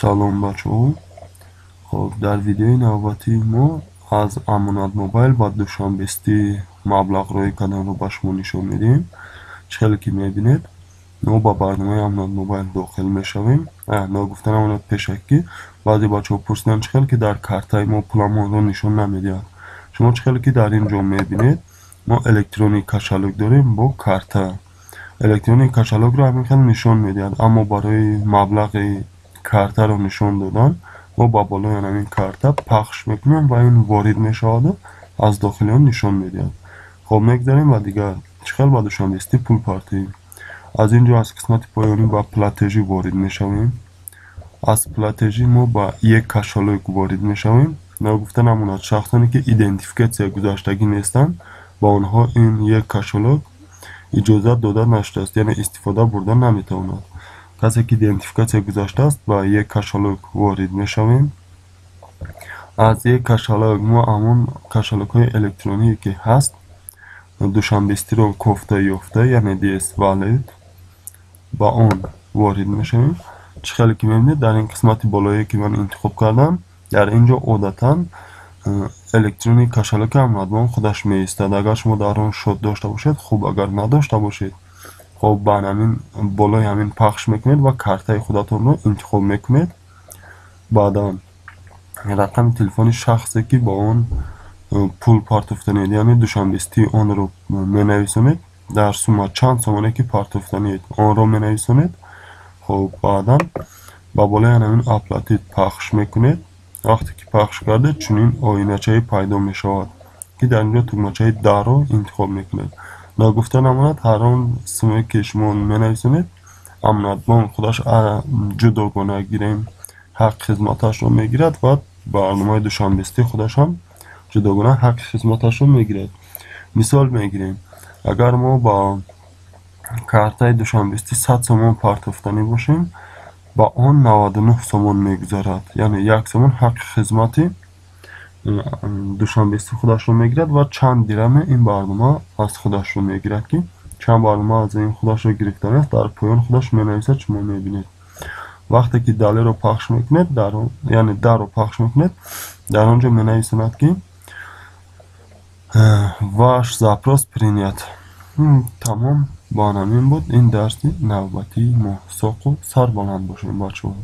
سلام بچه‌ها. خب در ویدیوی نوبتی ما از امانت موبایل با دوشنبستی مبلغ روی کردن رو به شما نشون میدیم. چخیلی که میبینید ما با برنامه امانت موبایل داخل میشویم. نگفتن امانت پیشکی بعضی بچه‌ها پرسیدن چخیلی که در کارتای ما پولمون رو نشون نمیدید. شما چخیلی که در اینجا میبینید ما الکترونیک کشالوگ داریم با کارتا. الکترونیک کشالوگ رو همین خیلی نشون میدید، اما برای مبلغ کارتا رو نشون دادن ما با بالای همین کارتا پخش میکنیم و این وارد میشود از داخل اون نشون میدید. خب میگذاریم و دیگر چخیل با دوشنبستی پول پارتیم. از اینجا از قسمت پایانی با پلاتژی وارد میشویم. از پلاتژی ما با یک کشالوگ وارد میشویم. نگفتن امانت شخصانی که ایدنتیفیکاسیون گذاشتگی نیستن با اونها این یک کشالوگ اجازه داده نشده است، یعنی استفاده بردن نمیتواند. کسی که ایدنتیفیکاسیون گذاشته است با یک کشالوگ وارد میشویم. از یک کشالوگ ما همون کشالوگ های الکترونیکی که هست دوشنبستی رو کوفته یافته، یعنی دیس والید، با اون وارد میشویم. چخیلی که میبینید در این قسمت بالایی که من انتخاب کردم در اینجا عادتا الکترونیک کشالوگ امانت بانک خودش میایستد. اگر شما در اون شد داشته باشید خوب، اگر نداشته باشید خب با همین بالای همین پخش میکنید و کارتای خودتون رو انتخاب میکنید. بعدا رقم تلفن شخصی که با اون پول پارت افتنید یعنی دوشنبستی اون رو مینویسونید، در سوم چند سومونه که پارت افتنید اون رو مینویسونید. خب بعدا با بالای همین اپلاتید پخش میکنید. وقتی که پخش کرده چنین آینچه پیدا میشود که در اینجا تکمچه در رو انتخاب میکنید. نگفتن امانت هر اون سومی که شما مینویسونید امانت بانک خودش جداگانه گیریم حق خدمتش رو میگیرد و برنامه دوشنبستی خودش هم جداگانه حق خدمتش رو میگیرد. مثال میگیریم اگر ما با کارتای دوشنبستی 100 سومون پارت افتنی باشیم با اون 99 سومون میگذارد، یعنی 1 سومون حق خدمتی دوشنبستی خودش رو میگیرد و چند درهم این برنامه از خودش رو میگیرد که چند برنامه از این خودش رو گرفتن است در پایان خودش مینویسد. شما میبینید وقتی که داله رو پخش میکنید یعنی در رو پخش میکنید در اونجا مینویسند که ваш запрос принят. تمام با همین بود این درس نوبتی ما. ساق و سر بلند باشیم بچه‌ها.